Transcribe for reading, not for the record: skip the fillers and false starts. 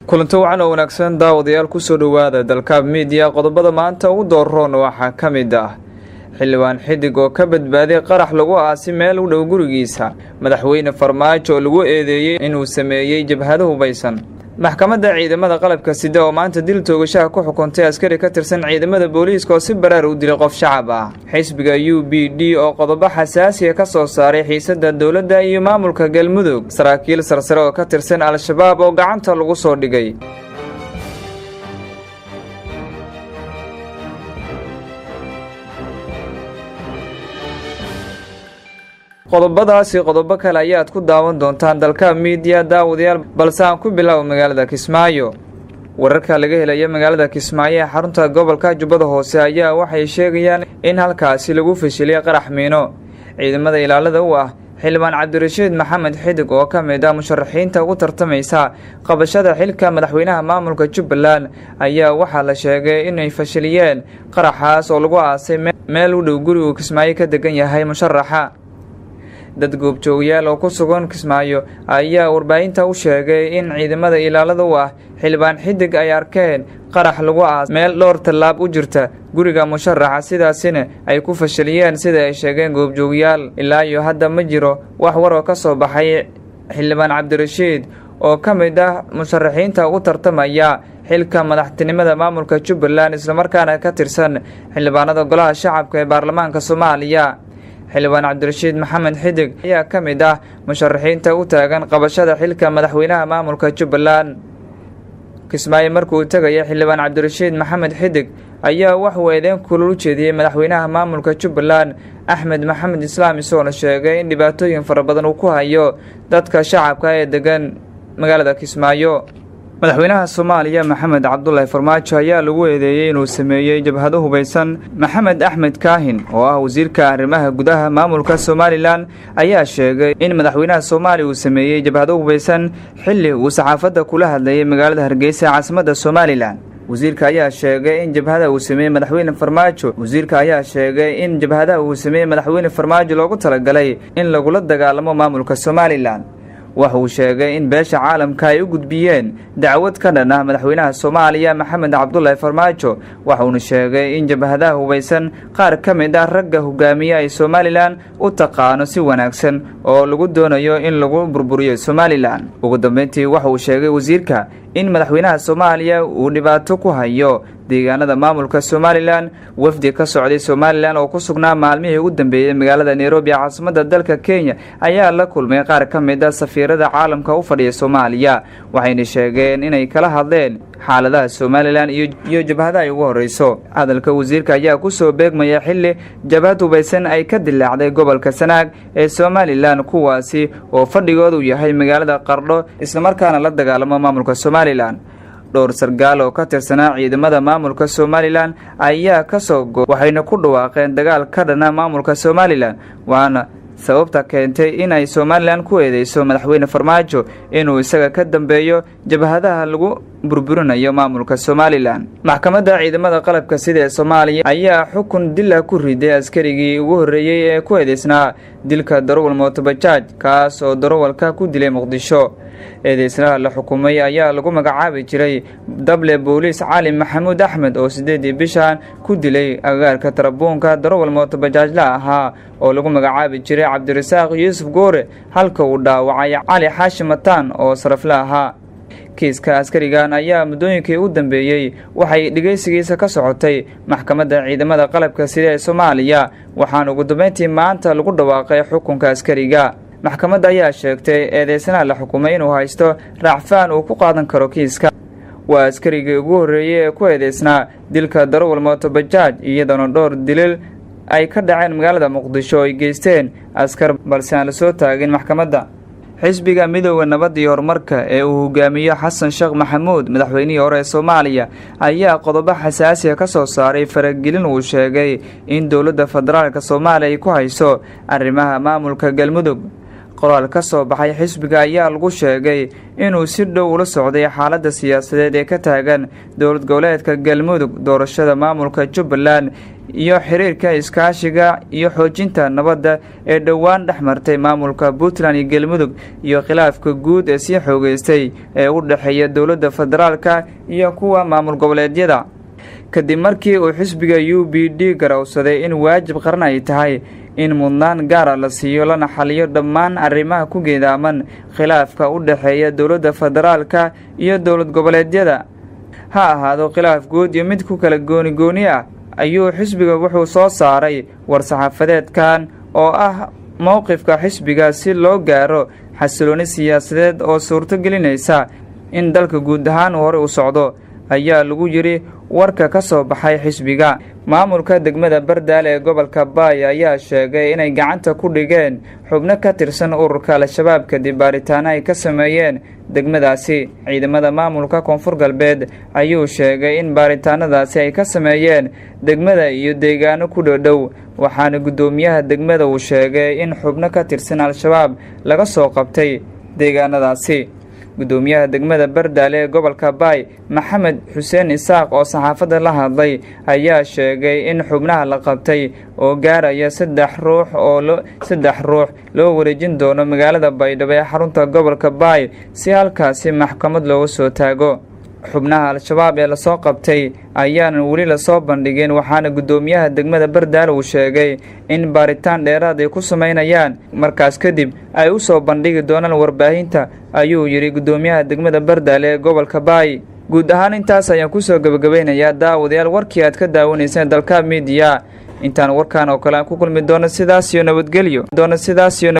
kulanto wacan oo wanaagsan daawadayaal ku soo dhawaada dalkaab media qodobada maanta ugu dooroon waxaa ka mid ah xildhibaan xidig oo ka badbaaday qarax lagu aasi meel u dhow gurigiisa madaxweyne farmaajo oo lagu eedeeyay inuu sameeyay jabhado hubaysan maxkamadda ciidamada qalabka sida oo maanta dil toogashaha ku xukuntay askari ka tirsan ciidamada booliiska oo si baraar u dilay qof shacab ah xisbiga UPD oo qodobo xasaasi ah ka soo saaray xiisada dawladda iyo maamulka galmudug saraakiil sarsare oo ka tirsan al-shabaab oo gacanta lagu soo dhigay qodobadaasi qodobo kale ayaad ku daawan doontaan dalka media daawadayaal balse aan ku bilow magaalada Kismaayo wararka laga helayo magaalada Kismaayo ee xarunta gobolka Jubbada Hoose ayaa waxay sheegayaan in halkaasi lagu fashilay qarax miino ciidamada ilaalada u ah xildhibaan Cabdirashiid Maxamed Xidig oo ka mid ah musharaxiinta ugu tartamaysa qabashada xilka madaxweynaha maamulka Jubbaland ayaa waxa la sheegay inay fashiliyeen qaraxaas oo lagu aasay meel u dhow guriga Kismaayo ka degan yahay musharaxa dad goobjoogayaal oo ku sugan Kismaayo ayaa warbaahinta u sheegay in ciidamada ilaalada u ah xildhibaan Xidig ay arkeen qarax lagu aas meel dhowr talaab u jirta guriga musharaxa sidaasina ay ku fashiliyeen sida ay sheegeen goobjoogayaal ilaa iyo hadda ma jiro wax war oo ka soo baxay xildhibaan Cabdirashiid oo ka mid ah musharaxiinta ugu tartamaya xilka madaxtinimada maamulka Jubbaland isla markaana ka tirsan xildhibaanada golaha shacabka ee baarlamaanka Soomaaliya xildhibaan Cabdirashiid Maxamed Xidig ayaa ka mid ah musharaxiinta u taagan qabashada xilka madaxweynaha maamulka Jubbaland Kismaayo markuu tagay xildhibaan Cabdirashiid Maxamed Xidig ayaa wax weedeen kulul u jeediyay madaxweynaha maamulka Jubbaland Axmed Maxamed Islaam isoo sheegay in dhibaatooyin fara badan uu ku hayo dadka shacabka ee degan magaalada Kismaayo madaxweynaha Soomaaliya Maxamed Cabdullaahi Farmaajo ayaa lagu eedeeyay inuu sameeyay jabhado hubaysan Maxamed Axmed Kaahin oo ah wasiirka arrimaha gudaha maamulka Somaliland ayaa sheegay in madaxweynaha Soomaaliya uu sameeyay jabhado hubaysan xilli uu saxaafadda kula hadlayay magaalada Hargeysa caasimadda Somaliland wasiirka ayaa sheegay in jabhada uu sameeyay madaxweyne Farmaajo loogu talagalay in lagu dagaalamo maamulka Somaliland waxa uu sheegay in beesha caalamka ay u gudbiyeen dacwad ka dhan ah madaxweynaha Soomaaliya Maxamed Cabdullaahi Farmaajo waxa uu sheegay in jabhadaha hubaysan qaar ka mid ah ragga hogaamiya ay Somaliland u taqaano si wanaagsan oo lagu doonayo in lagu burburiyo Somaliland ugu dambeyntii waxa uu sheegay wasiirka in madaxweynaha Soomaaliya uu dhibaato ku hayo deegaanada maamulka Somaliland wafdi ka socday Somaliland oo ku sugnaa maalmihii ugu dambeeyay magaalada Nairobi caasimadda dalka Kenya ayaa la kulmay qaar ka mid ah safiirada caalamka u fadhiya Soomaaliya waxayna sheegeen inay kala hadleen xaaladaha Somaliland iyo jabhada ay ugu horeyso hadalka wasiirka ayaa ku soo beegmaya xilli jabhad hubaysan ay ka dilaacday gobolka Sanaag ee Somaliland kuwaasi oo fadhigoodu yahay magaalada Qardho isla markaana la dagaalamo maamulka Somaliland dhowr sargaal oo ka tirsanaa ciidamada maamulka Somaliland ayaa ka soo waxayna ku dhawaaqeen dagaal ka dhana maamulka Somaliland waana sababta keentay in ay Somaliland ku eedeyso madaxweyne Farmaajo inuu isaga ka dambeeyo jabhadaha lagu burburinayo maamulka Somaliland maxkamadda ciidamada qalabka sida ee Soomaaliya ayaa xukun dil ku riday askarigii ugu horeeyay ee ku eedeysnaa dilka darawal mooto bajaaj kaas oo darawalka ku dilay Muqdisho eedeysnaha la xukumay ayaa lagu magacaabi jiray dable booliis Cali Maxamuud Axmed oo 8 bishan ku dilay agaarka tarabuunka darawal mooto bajaaj la ahaa oo lagu magacaabi jiray Cabdirasaaq Yuusuf Goore halka uu dhaawacay Cali Xaashim Mataan oo sarafla ahaa kiiska askarigan ayaa muddooyinkii u dambeeyay waxay dhigeysigiisa ka socotay maxkamadda ciidamada qalabka sida ee Soomaaliya waxaan ugu dambeyntii maanta lagu dhawaaqay xukunka askariga maxkamadda ayaa sheegtay eedeysanaha la xukumay inuu haysto raacfaan uu ku qaadan karo kiiska waa askarigii ugu horeeyay ee ku eedeysnaa dilka darawal mooto bajaaj iyadoo dhowr dilil ay ka dhaceen magaalada Muqdisho ay geysteen askar balse aan la soo taagin maxkamadda xisbiga midowga nabad iyo horumarka ee uu hogaamiyo Xasan Sheekh Maxamuud madaxweynihii hore ee Soomaaliya ayaa qodobo xasaasi ah ka soo saaray faragelin uu sheegay in dawladda federaalka Soomaaliya ay ku hayso arrimaha maamulka Galmudug qoraal ka soo baxay xisbiga ayaa lagu sheegay inuu si dhow ula socday xaaladda siyaasadeed ee ka taagan dowlad goboleedka Galmudug doorashada maamulka Jubbaland iyo xiriirka iskaashiga iyo xoojinta nabadda ee dhowaan dhex martay maamulka Puntland iyo Galmudug iyo khilaafka guud ee sii xoogeystay ee u dhaxeeya dowladda federaalka iyo kuwa maamul goboleedyada. kadib markii uu xisbiga UPD garawsaday in waajib qaran ay tahay in mudnaan gaar ah la siiyo lana xaliyo dhammaan arrimaha ku geedaaman khilaafka u dhaxeeya dowladda federaalka iyo dowlad goboleedyada. ha ahaado khilaaf guud iyo mid ku kala gooni ah ayuu xisbiga wuxuu soo saaray war-saxaafadeedkan oo ah mowqifka xisbiga si loo gaaro xasilooni siyaasadeed oo suurto gelinaysa in dalka guud ahaan hore u socdo, ayaa lagu yiri warka ka soo baxay xisbiga. maamulka degmada Bardaale ee gobolka Baay ayaa sheegay inay gacanta ku dhigeen xubno ka tirsan ururka Al-Shabaab kadib baaritaano ay ka sameeyeen degmadaasi. ciidamada maamulka Koonfur Galbeed ayuu sheegay in baaritaanadaasi ay ka sameeyeen degmada iyo deegaano ku dhow, waxaana gudoomiyaha degmada uu sheegay in xubno ka tirsan Al-Shabaab laga soo qabtay deegaanadaasi. gudoomiyaha degmada Bardaale ee gobolka Baay Maxamed Xuseen Isaaq oo saxaafadda la hadlay ayaa sheegay in xubnaha la qabtay oo gaaraya 3 ruux loo wareejin doono magaalada Baydhabo ee xarunta gobolka Baay si halkaasi maxkamad looga soo taago. xubnaha Al-Shabaab ee la soo qabtay ayaan wali la soo bandhigeen, waxaana gudoomiyaha degmada Bardaale uu sheegay in baaritaan dheeraad ay ku sameynayaan markaas kadib ay u soo bandhigi doonaan warbaahinta, ayuu yiri gudoomiyaha degmada Bardaale ee gobolka Baay. guud ahaan intaas ayaan ku soo gabagabeynayaa daawadayaal warkii aad ka daawanayseen dalka media. intaan warkaan oo kale aan ku kulmi doono sidaas iyo nabadgelyo.